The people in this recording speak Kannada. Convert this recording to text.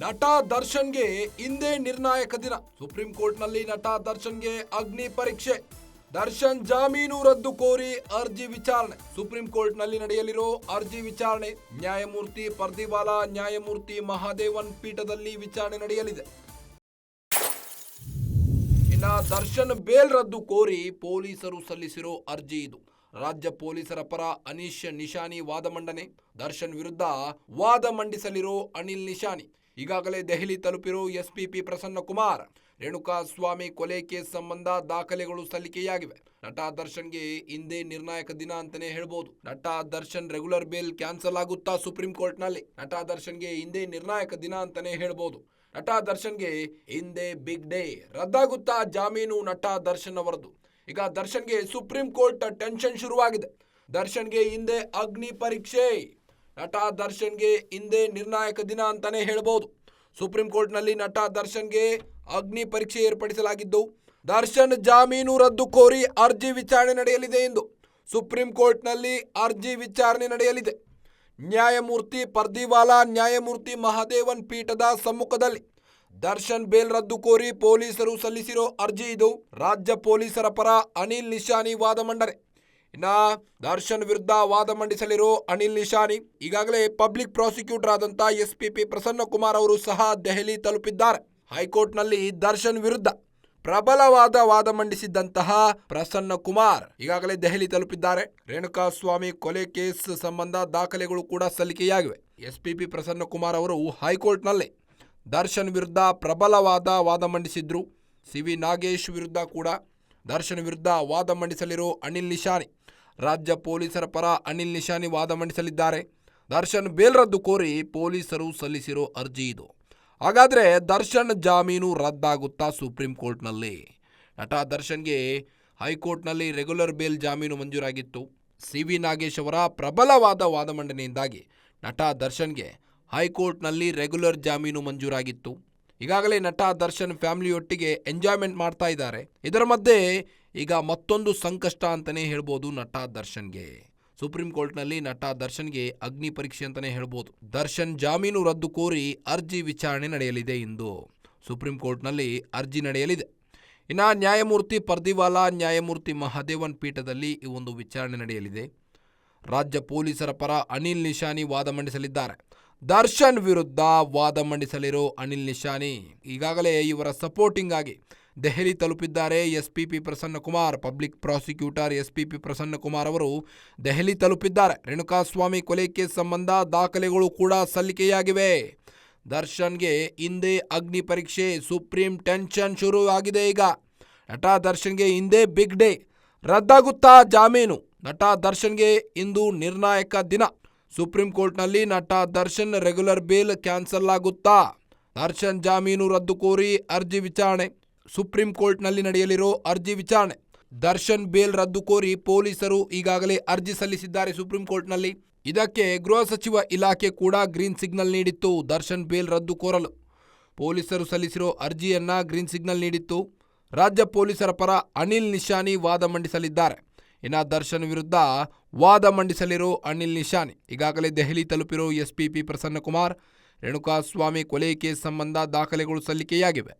ನಟ ದರ್ಶನ್ಗೆ ಇಂದೇ ನಿರ್ಣಾಯಕ ದಿನ. ಸುಪ್ರೀಂ ಕೋರ್ಟ್ನಲ್ಲಿ ನಟ ದರ್ಶನ್ಗೆ ಅಗ್ನಿ ಪರೀಕ್ಷೆ. ದರ್ಶನ್ ಜಾಮೀನು ರದ್ದು ಕೋರಿ ಅರ್ಜಿ ವಿಚಾರಣೆ. ಸುಪ್ರೀಂ ಕೋರ್ಟ್ನಲ್ಲಿ ನಡೆಯಲಿರೋ ಅರ್ಜಿ ವಿಚಾರಣೆ ನ್ಯಾಯಮೂರ್ತಿ ಪರ್ದಿವಾಲಾ, ನ್ಯಾಯಮೂರ್ತಿ ಮಹಾದೇವನ್ ಪೀಠದಲ್ಲಿ ವಿಚಾರಣೆ ನಡೆಯಲಿದೆ. ಇನ್ನು ದರ್ಶನ್ ಬೇಲ್ ರದ್ದು ಕೋರಿ ಪೊಲೀಸರು ಸಲ್ಲಿಸಿರೋ ಅರ್ಜಿ ಇದು. ರಾಜ್ಯ ಪೊಲೀಸರ ಪರ ಅನೀಶ್ ನಿಶಾನಿ ವಾದ ಮಂಡನೆ. ದರ್ಶನ್ ವಿರುದ್ಧ ವಾದ ಮಂಡಿಸಲಿರೋ ಅನಿಲ್ ನಿಶಾನಿ ಈಗಾಗಲೇ ದೆಹಲಿ ತಲುಪಿರೋ ಎಸ್ಪಿಪಿ ಪ್ರಸನ್ನ ಕುಮಾರ್. ರೇಣುಕಾ ಸ್ವಾಮಿ ಕೊಲೆ ಕೇಸ್ ಸಂಬಂಧ ದಾಖಲೆಗಳು ಸಲ್ಲಿಕೆಯಾಗಿವೆ. ನಟ ದರ್ಶನ್ಗೆ ಇಂದೇ ನಿರ್ಣಾಯಕ ದಿನ ಅಂತಾನೆ ಹೇಳ್ಬೋದು. ನಟ ದರ್ಶನ್ ರೆಗ್ಯುಲರ್ ಬೇಲ್ ಕ್ಯಾನ್ಸಲ್ ಆಗುತ್ತಾ ಸುಪ್ರೀಂ ಕೋರ್ಟ್ ನಲ್ಲಿ? ನಟ ದರ್ಶನ್ಗೆ ಇಂದೇ ನಿರ್ಣಾಯಕ ದಿನ ಅಂತಾನೆ ಹೇಳ್ಬೋದು. ನಟ ದರ್ಶನ್ಗೆ ಇಂದೇ ಬಿಗ್ ಡೇ. ರದ್ದಾಗುತ್ತಾ ಜಾಮೀನು ನಟ ದರ್ಶನ್ ಅವರದು. ಈಗ ದರ್ಶನ್ಗೆ ಸುಪ್ರೀಂ ಕೋರ್ಟ್ ಟೆನ್ಷನ್ ಶುರುವಾಗಿದೆ. ದರ್ಶನ್ಗೆ ಹಿಂದೆ ಅಗ್ನಿ ಪರೀಕ್ಷೆ. ನಟ ದರ್ಶನ್ಗೆ ಹಿಂದೆ ನಿರ್ಣಾಯಕ ದಿನ ಅಂತಾನೆ ಹೇಳ್ಬೋದು. ಸುಪ್ರೀಂ ಕೋರ್ಟ್ನಲ್ಲಿ ನಟ ದರ್ಶನ್ಗೆ ಅಗ್ನಿ ಪರೀಕ್ಷೆ ಏರ್ಪಡಿಸಲಾಗಿದ್ದು, ದರ್ಶನ್ ಜಾಮೀನು ರದ್ದು ಕೋರಿ ಅರ್ಜಿ ವಿಚಾರಣೆ ನಡೆಯಲಿದೆ ಎಂದು ಸುಪ್ರೀಂ ಕೋರ್ಟ್ನಲ್ಲಿ ಅರ್ಜಿ ವಿಚಾರಣೆ ನಡೆಯಲಿದೆ. ನ್ಯಾಯಮೂರ್ತಿ ಪರ್ದಿವಾಲಾ, ನ್ಯಾಯಮೂರ್ತಿ ಮಹಾದೇವನ್ ಪೀಠದ ಸಮ್ಮುಖದಲ್ಲಿ ದರ್ಶನ್ ಬೇಲ್ ರದ್ದು ಕೋರಿ ಪೊಲೀಸರು ಸಲ್ಲಿಸಿರೋ ಅರ್ಜಿ ಇದು. ರಾಜ್ಯ ಪೊಲೀಸರ ಪರ ಅನಿಲ್ ನಿಶಾನಿ ವಾದ ಮಂಡನೆ. ಇನ್ನ ದರ್ಶನ್ ವಿರುದ್ಧ ವಾದ ಮಂಡಿಸಲಿರೋ ಅನಿಲ್ ನಿಶಾನಿ ಈಗಾಗಲೇ ಪಬ್ಲಿಕ್ ಪ್ರಾಸಿಕ್ಯೂಟರ್ ಆದಂತ ಎಸ್ಪಿಪಿ ಪ್ರಸನ್ನ ಕುಮಾರ್ ಅವರು ಸಹ ದೆಹಲಿ ತಲುಪಿದ್ದಾರೆ. ಹೈಕೋರ್ಟ್ನಲ್ಲಿ ದರ್ಶನ್ ವಿರುದ್ಧ ಪ್ರಬಲವಾದ ವಾದ ಮಂಡಿಸಿದ್ದಂತಹ ಪ್ರಸನ್ನ ಕುಮಾರ್ ಈಗಾಗಲೇ ದೆಹಲಿ ತಲುಪಿದ್ದಾರೆ. ರೇಣುಕಾ ಸ್ವಾಮಿ ಕೊಲೆ ಕೇಸ್ ಸಂಬಂಧ ದಾಖಲೆಗಳು ಕೂಡ ಸಲ್ಲಿಕೆಯಾಗಿವೆ. ಎಸ್ಪಿಪಿ ಪ್ರಸನ್ನ ಕುಮಾರ್ ಅವರು ಹೈಕೋರ್ಟ್ನಲ್ಲಿ ದರ್ಶನ್ ವಿರುದ್ಧ ಪ್ರಬಲವಾದ ವಾದ ಮಂಡಿಸಿದ್ರು. ಸಿ.ವಿ. ನಾಗೇಶ್ ವಿರುದ್ಧ ಕೂಡ ದರ್ಶನ್ ವಿರುದ್ಧ ವಾದ ಮಂಡಿಸಲಿರೋ ಅನಿಲ್ ನಿಶಾನಿ, ರಾಜ್ಯ ಪೊಲೀಸರ ಪರ ಅನಿಲ್ ನಿಶಾನಿ ವಾದ ಮಂಡಿಸಲಿದ್ದಾರೆ. ದರ್ಶನ್ ಬೇಲ್ ರದ್ದು ಕೋರಿ ಪೊಲೀಸರು ಸಲ್ಲಿಸಿರೋ ಅರ್ಜಿ ಇದು. ಹಾಗಾದರೆ ದರ್ಶನ್ ಜಾಮೀನು ರದ್ದಾಗುತ್ತಾ ಸುಪ್ರೀಂ ಕೋರ್ಟ್ನಲ್ಲಿ? ನಟ ದರ್ಶನ್ಗೆ ಹೈಕೋರ್ಟ್ನಲ್ಲಿ ರೆಗ್ಯುಲರ್ ಬೇಲ್ ಜಾಮೀನು ಮಂಜೂರಾಗಿತ್ತು. ಸಿ.ವಿ. ನಾಗೇಶ್ ಅವರ ಪ್ರಬಲವಾದ ವಾದ ಮಂಡನೆಯಿಂದಾಗಿ ನಟ ದರ್ಶನ್ಗೆ ಹೈಕೋರ್ಟ್ನಲ್ಲಿ ರೆಗ್ಯುಲರ್ ಜಾಮೀನು ಮಂಜೂರಾಗಿತ್ತು. ಈಗಾಗಲೇ ನಟ ದರ್ಶನ್ ಫ್ಯಾಮಿಲಿಯೊಟ್ಟಿಗೆ ಎಂಜಾಯ್ಮೆಂಟ್ ಮಾಡ್ತಾ ಇದ್ದಾರೆ. ಇದರ ಮಧ್ಯೆ ಈಗ ಮತ್ತೊಂದು ಸಂಕಷ್ಟ ಅಂತಲೇ ಹೇಳ್ಬೋದು ನಟ ದರ್ಶನ್ಗೆ. ಸುಪ್ರೀಂ ಕೋರ್ಟ್ನಲ್ಲಿ ನಟ ದರ್ಶನ್ಗೆ ಅಗ್ನಿ ಪರೀಕ್ಷೆ ಅಂತಲೇ ಹೇಳ್ಬೋದು. ದರ್ಶನ್ ಜಾಮೀನು ರದ್ದು ಕೋರಿ ಅರ್ಜಿ ವಿಚಾರಣೆ ನಡೆಯಲಿದೆ ಎಂದು ಸುಪ್ರೀಂ ಕೋರ್ಟ್ನಲ್ಲಿ ಅರ್ಜಿ ನಡೆಯಲಿದೆ. ಇನ್ನು ನ್ಯಾಯಮೂರ್ತಿ ಪರ್ದಿವಾಲಾ, ನ್ಯಾಯಮೂರ್ತಿ ಮಹಾದೇವನ್ ಪೀಠದಲ್ಲಿ ಈ ಒಂದು ವಿಚಾರಣೆ ನಡೆಯಲಿದೆ. ರಾಜ್ಯ ಪೊಲೀಸರ ಪರ ಅನಿಲ್ ನಿಶಾನಿ ವಾದ ಮಂಡಿಸಲಿದ್ದಾರೆ. ದರ್ಶನ್ ವಿರುದ್ಧ ವಾದ ಮಂಡಿಸಲಿರೋ ಅನಿಲ್ ನಿಶಾನಿ ಈಗಾಗಲೇ ಇವರ ಸಪೋರ್ಟಿಂಗ್ ಆಗಿ ದೆಹಲಿ ತಲುಪಿದ್ದಾರೆ. Spp Prasanna Kumar, public prosecutor spp Prasanna Kumar ಅವರು ದೆಹಲಿ ತಲುಪಿದ್ದಾರೆ. ರೇಣುಕಾ ಸ್ವಾಮಿ ಕೊಲೆ ಕೇಸ್ ಸಂಬಂಧ ದಾಖಲೆಗಳು ಕೂಡ ಸಲ್ಲಿಕೆಯಾಗಿವೆ. ದರ್ಶನ್ಗೆ ಹಿಂದೆ ಅಗ್ನಿ ಪರೀಕ್ಷೆ. ಸುಪ್ರೀಂ ಟೆನ್ಷನ್ ಶುರು ಆಗಿದೆ. ಈಗ ನಟ ದರ್ಶನ್ಗೆ ಹಿಂದೆ ಬಿಗ್ ಡೇ. ರದ್ದಾಗುತ್ತಾ ಜಾಮೀನು? ನಟ ದರ್ಶನ್ಗೆ ಇಂದು ನಿರ್ಣಾಯಕ ದಿನ. ಸುಪ್ರೀಂ ಕೋರ್ಟ್ನಲ್ಲಿ ನಟ ದರ್ಶನ್ ರೆಗ್ಯುಲರ್ ಬೇಲ್ ಕ್ಯಾನ್ಸಲ್ ಆಗುತ್ತಾ? ದರ್ಶನ್ ಜಾಮೀನು ರದ್ದು ಕೋರಿ ಅರ್ಜಿ ವಿಚಾರಣೆ. ಸುಪ್ರೀಂ ಕೋರ್ಟ್ನಲ್ಲಿ ನಡೆಯಲಿರೋ ಅರ್ಜಿ ವಿಚಾರಣೆ. ದರ್ಶನ್ ಬೇಲ್ ರದ್ದು ಕೋರಿ ಪೊಲೀಸರು ಈಗಾಗಲೇ ಅರ್ಜಿ ಸಲ್ಲಿಸಿದ್ದಾರೆ ಸುಪ್ರೀಂ ಕೋರ್ಟ್ನಲ್ಲಿ. ಇದಕ್ಕೆ ಗೃಹ ಸಚಿವ ಇಲಾಖೆ ಕೂಡ ಗ್ರೀನ್ ಸಿಗ್ನಲ್ ನೀಡಿತ್ತು. ದರ್ಶನ್ ಬೇಲ್ ರದ್ದು ಕೋರಲು ಪೊಲೀಸರು ಸಲ್ಲಿಸಿರೋ ಅರ್ಜಿಯನ್ನ ಗ್ರೀನ್ ಸಿಗ್ನಲ್ ನೀಡಿತ್ತು. ರಾಜ್ಯ ಪೊಲೀಸರ ಪರ ಅನಿಲ್ ನಿಶಾನಿ ವಾದ ಮಂಡಿಸಲಿದ್ದಾರೆ. ಇನ್ನು ದರ್ಶನ್ ವಿರುದ್ಧ ವಾದ ಮಂಡಿಸಲಿರೋ ಅನಿಲ್ ನಿಶಾನಿ ಈಗಾಗಲೇ ದೆಹಲಿ ತಲುಪಿರೋ ಎಸ್ಪಿಪಿ ಪ್ರಸನ್ನ ಕುಮಾರ್. ರೇಣುಕಾ ಸ್ವಾಮಿ ಕೊಲೆ ಕೇಸ್ ಸಂಬಂಧ ದಾಖಲೆಗಳು ಸಲ್ಲಿಕೆಯಾಗಿವೆ.